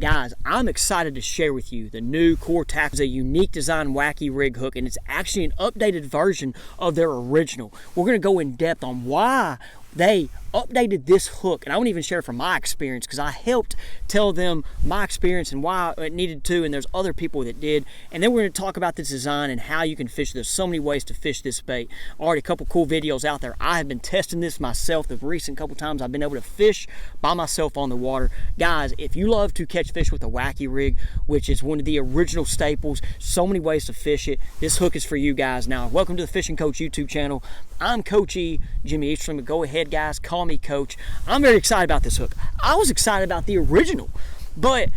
Guys, I'm excited to share with you the new Core Tackle. It's a unique design Wacky rig hook, and it's actually an updated version of their original. We're going to go in depth on why they updated this hook, and I won't even share from my experience because I helped tell them my experience and why it needed to, and there's other people that did. And then we're going to talk about this design and how you can fish. There's so many ways to fish this bait. Already a couple cool videos out there. I have been testing this myself the recent couple times I've been able to fish by myself on the water. Guys, if you love to catch fish with a Wacky rig, which is one of the original staples, so many ways to fish it, this hook is for you guys. Now, welcome to the Fishing Coach YouTube channel. I'm Coach E, Jimmy Eastrom. Go ahead, guys, call me Coach. I'm very excited about this hook. I was excited about the original, but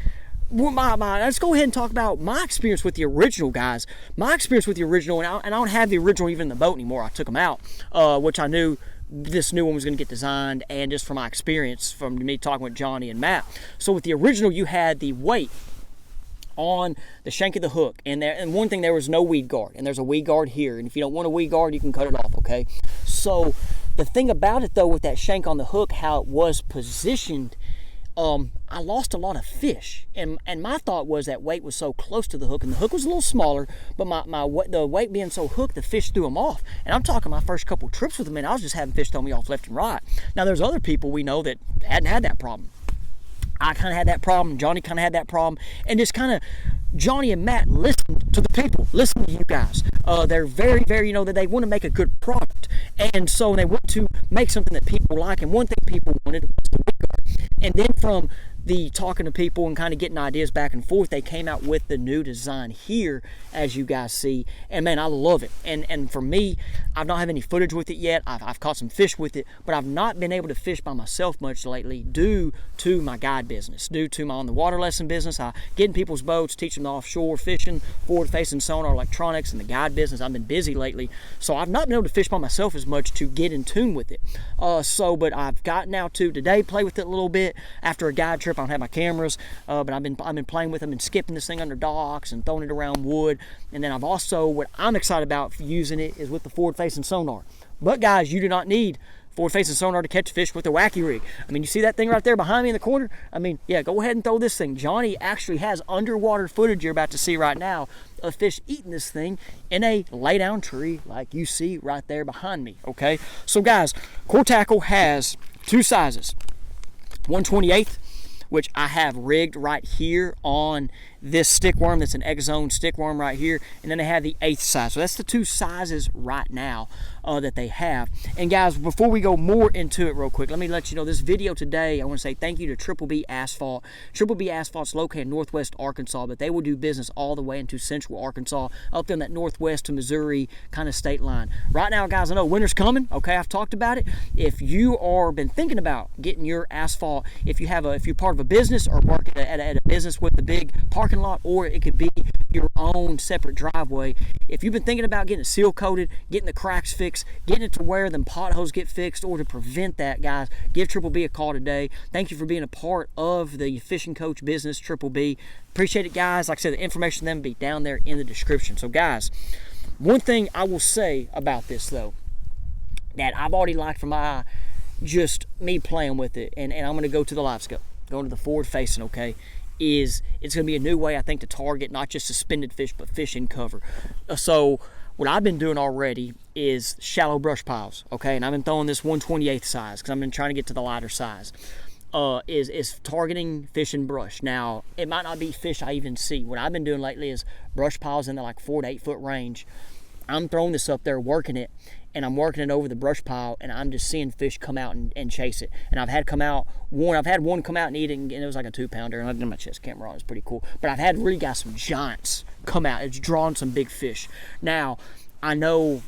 let's go ahead and talk about my experience with the original, guys. My experience with the original, and I don't have the original even in the boat anymore. I took them out, which I knew this new one was going to get designed, and just from my experience from me talking with Johnny and Matt. So with the original, you had the weight on the shank of the hook, and one thing, there was no weed guard, and there's a weed guard here, and if you don't want a weed guard, you can cut it off, okay? So the thing about it, though, with that shank on the hook, how it was positioned, I lost a lot of fish, and my thought was that weight was so close to the hook, and the hook was a little smaller, but the weight being so hooked, the fish threw them off. And I'm talking my first couple trips with them, and I was just having fish throw me off left and right. Now there's other people we know that hadn't had that problem. I kind of had that problem. Johnny kind of had that problem. And just kind of, Johnny and Matt listened to the people. Listen to you guys. They're very, very, that they want to make a good product. And so they want to make something that people like. And one thing people wanted was the weed guard. And then from the talking to people and kind of getting ideas back and forth, they came out with the new design here, as you guys see. And man, I love it. And for me, I've not had any footage with it yet. I've caught some fish with it, but I've not been able to fish by myself much lately due to my guide business, due to my on the water lesson business. I get in people's boats, teach them the offshore fishing, forward facing sonar, electronics, and the guide business. I've been busy lately, so I've not been able to fish by myself as much to get in tune with it. But I've gotten out to today, play with it a little bit after a guide trip. I don't have my cameras, but I've been playing with them and skipping this thing under docks and throwing it around wood. And then I've also, what I'm excited about using it is with the forward facing sonar. But guys, you do not need forward facing sonar to catch fish with a Wacky rig. I mean, you see that thing right there behind me in the corner? I mean, yeah, go ahead and throw this thing. Johnny actually has underwater footage you're about to see right now of fish eating this thing in a lay down tree like you see right there behind me, okay? So guys, Core Tackle has two sizes. 1/28, which I have rigged right here on this stick worm. That's an X-Zone stick worm right here. And then they have the 1/8 size. So that's the two sizes right now that they have. And guys, before we go more into it real quick, let me let you know this video today, I want to say thank you to Triple B Asphalt. Triple B Asphalt's located in northwest Arkansas, but they will do business all the way into central Arkansas, up in that northwest to Missouri kind of state line. Right now, guys, I know winter's coming, okay? I've talked about it. If you are been thinking about getting your asphalt, if you're part of a business or work at a business with a big parking lot, or it could be your own separate driveway, if you've been thinking about getting it seal coated, getting the cracks fixed, getting it to where them potholes get fixed, or to prevent that, guys, give Triple B a call today. Thank you for being a part of the Fishing Coach business, Triple B. Appreciate it, guys. Like I said, the information them be down there in the description. So guys, one thing I will say about this though, that I've already liked from my just me playing with it, and I'm going to go to the live scope, going to the forward facing, okay, is it's going to be a new way, I think, to target not just suspended fish, but fish in cover. So what I've been doing already is shallow brush piles, okay, and I've been throwing this 1/28 size because I've been trying to get to the lighter size. Is targeting fish and brush. Now, it might not be fish I even see. What I've been doing lately is brush piles in the like 4 to 8 foot range. I'm throwing this up there, working it, and I'm working it over the brush pile, and I'm just seeing fish come out and chase it. And I've had one come out and eat it, and it was like a 2-pounder, and I did my chest camera on. It's pretty cool. But I've had really got some giants come out. It's drawn some big fish. Now, I know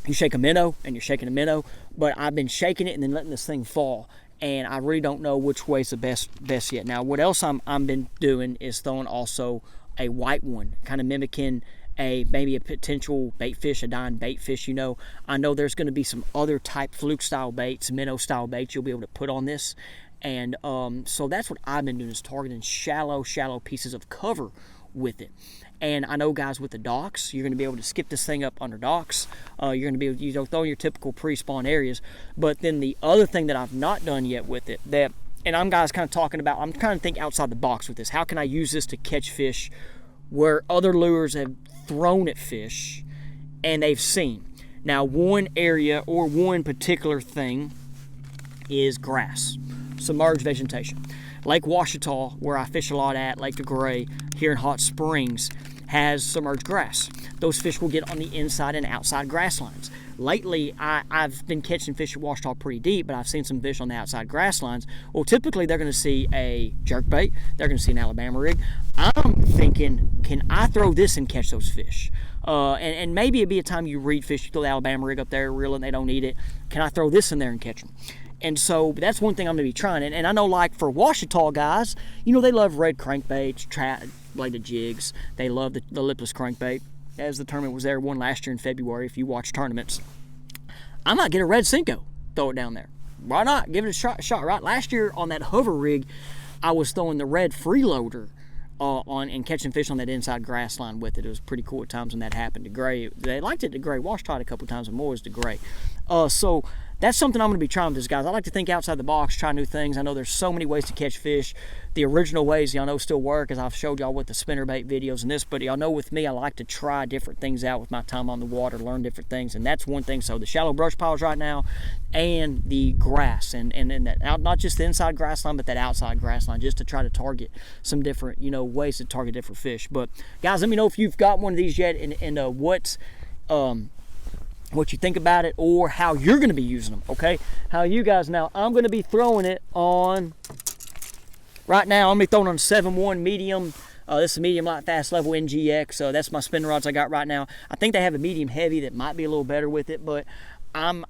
you shake a minnow, and you're shaking a minnow, but I've been shaking it and then letting this thing fall. And I really don't know which way's the best yet. Now, what else I'm been doing is throwing also a white one, kind of mimicking maybe a potential bait fish, a dying bait fish. I know there's going to be some other type fluke style baits, minnow style baits you'll be able to put on this. And so that's what I've been doing, is targeting shallow pieces of cover with it. And I know, guys, with the docks, you're going to be able to skip this thing up under docks. You're going to be able to throw in your typical pre-spawn areas. But then the other thing that I've not done yet with it that and I'm guys kind of talking about, I'm kind of thinking outside the box with this. How can I use this to catch fish where other lures have thrown at fish and they've seen? Now, one area or one particular thing is grass, submerged vegetation. Lake Ouachita, where I fish a lot at, Lake DeGray, here in Hot Springs, has submerged grass. Those fish will get on the inside and outside grass lines. Lately, I've been catching fish at Ouachita pretty deep, but I've seen some fish on the outside grass lines. Well, typically they're going to see a jerkbait. They're going to see an Alabama rig. I'm thinking, can I throw this and catch those fish? And maybe it'd be a time you reed fish, you throw the Alabama rig up there, reel it, and they don't eat it. Can I throw this in there and catch them? And so that's one thing I'm going to be trying. And I know, like, for Ouachita guys, you know, they love red crankbaits, bladed jigs. They love the lipless crankbait. As the tournament was there, won last year in February, if you watch tournaments. I might get a red Cinco, throw it down there. Why not? Give it a shot, right? Last year on that hover rig, I was throwing the red freeloader on and catching fish on that inside grass line with it. It was pretty cool at times when that happened. They liked it to gray. Ouachita a couple times, and more was to gray. So that's something I'm going to be trying with this, guys. I like to think outside the box, try new things. I know there's so many ways to catch fish. The original ways, y'all know, still work, as I've showed y'all with the spinnerbait videos and this, but y'all know with me, I like to try different things out with my time on the water, learn different things, and that's one thing. So the shallow brush piles right now and the grass, and that, not just the inside grass line, but that outside grass line, just to try to target some different, you know, ways to target different fish. But guys, let me know if you've got one of these yet, and what you think about it, or how you're going to be using them, okay? How you guys, now I'm going to be throwing it on, right now I'm going to be throwing on 7-1 medium. This is a medium light fast level NGX. That's my spinning rods I got right now. I think they have a medium heavy that might be a little better with it, but I'm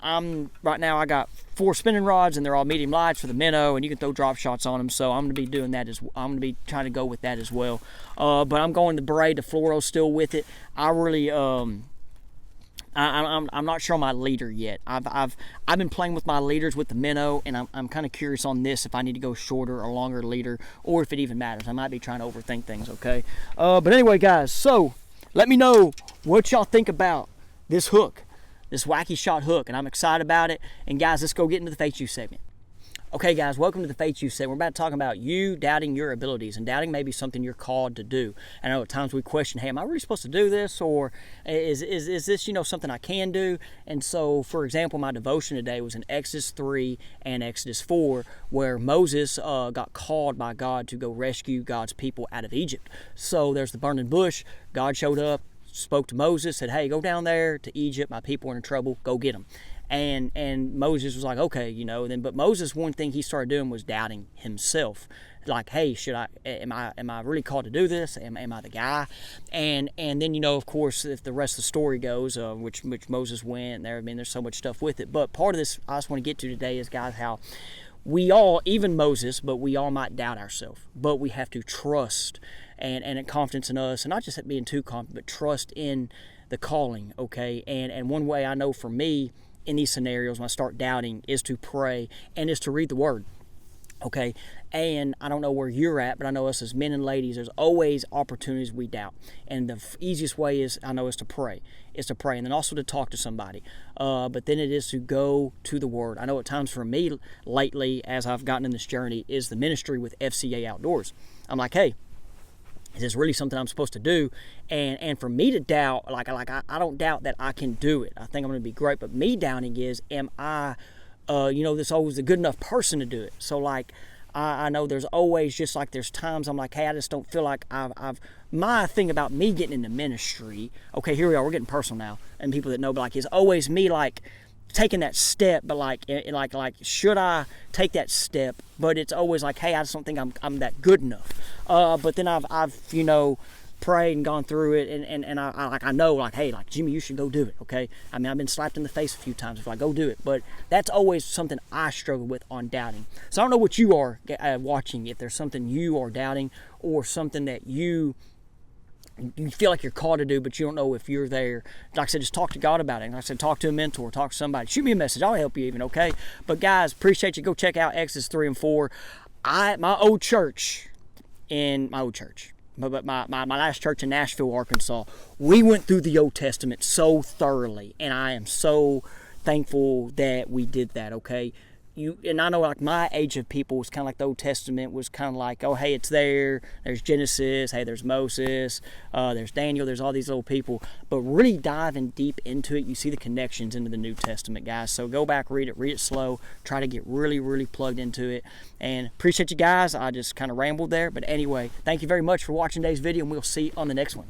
right now I got 4 spinning rods, and they're all medium lights for the minnow, and you can throw drop shots on them. So I'm going to be doing that I'm going to be trying to go with that as well. But I'm going the braid, the fluoro still with it. I really I'm not sure on my leader yet. I've been playing with my leaders with the minnow, and I'm kind of curious on this if I need to go shorter or longer leader, or if it even matters. I might be trying to overthink things, okay? But anyway, guys, so let me know what y'all think about this hook, this Wacky Shot hook, and I'm excited about it. And guys, let's go get into the Fate You segment. Okay, guys, welcome to the Fate You segment. We're about to talk about you doubting your abilities, and doubting may be something you're called to do. I know at times we question, hey, am I really supposed to do this, or is this, you know, something I can do? And so, for example, my devotion today was in Exodus 3 and Exodus 4, where Moses got called by God to go rescue God's people out of Egypt. So there's the burning bush. God showed up, spoke to Moses, said, hey, go down there to Egypt. My people are in trouble. Go get them. And Moses was like, okay, you know. But Moses, one thing he started doing was doubting himself, like, hey, am I really called to do this? Am I the guy? And then, you know, of course, if the rest of the story goes, which Moses went there, I mean, there's so much stuff with it. But part of this I just want to get to today is, guys, how we all, even Moses, but we all might doubt ourselves, but we have to trust and confidence in us, and not just being too confident, but trust in the calling, okay? And one way I know for me, in these scenarios when I start doubting, is to pray and is to read the word, okay? And I don't know where you're at, but I know us as men and ladies, there's always opportunities we doubt, and the easiest way is to pray, and then also to talk to somebody, but then it is to go to the word. I know at times for me lately, as I've gotten in this journey, is the ministry with FCA Outdoors. I'm like, hey, is this really something I'm supposed to do? And for me to doubt, like I don't doubt that I can do it. I think I'm going to be great. But me doubting is, am I, this always a good enough person to do it? So like, I know there's always, just like there's times I'm like, hey, I just don't feel like my thing about me getting into ministry. Okay, here we are. We're getting personal now, and people that know, but like, it's always me like taking that step, but like should I take that step? But it's always like, hey, I just don't think I'm that good enough. But then I've prayed and gone through it, and I know, like, hey, like, Jimmy, you should go do it, okay? I mean, I've been slapped in the face a few times if I go do it, but that's always something I struggle with on doubting. So I don't know what you are watching, if there's something you are doubting, or something that you feel like you're called to do, but you don't know if you're there. Like I said, just talk to God about it. And like I said, talk to a mentor, talk to somebody. Shoot me a message. I'll help you even, okay? But guys, appreciate you. Go check out Exodus 3 and 4. My old church, but my last church in Nashville, Arkansas, we went through the Old Testament so thoroughly, and I am so thankful that we did that, okay? and I know like my age of people was kind of like the Old Testament was kind of like, oh, hey, it's there. There's Genesis. Hey, there's Moses. There's Daniel. There's all these little people. But really diving deep into it, you see the connections into the New Testament, guys. So go back, read it slow. Try to get really, really plugged into it. And appreciate you guys. I just kind of rambled there. But anyway, thank you very much for watching today's video, and we'll see you on the next one.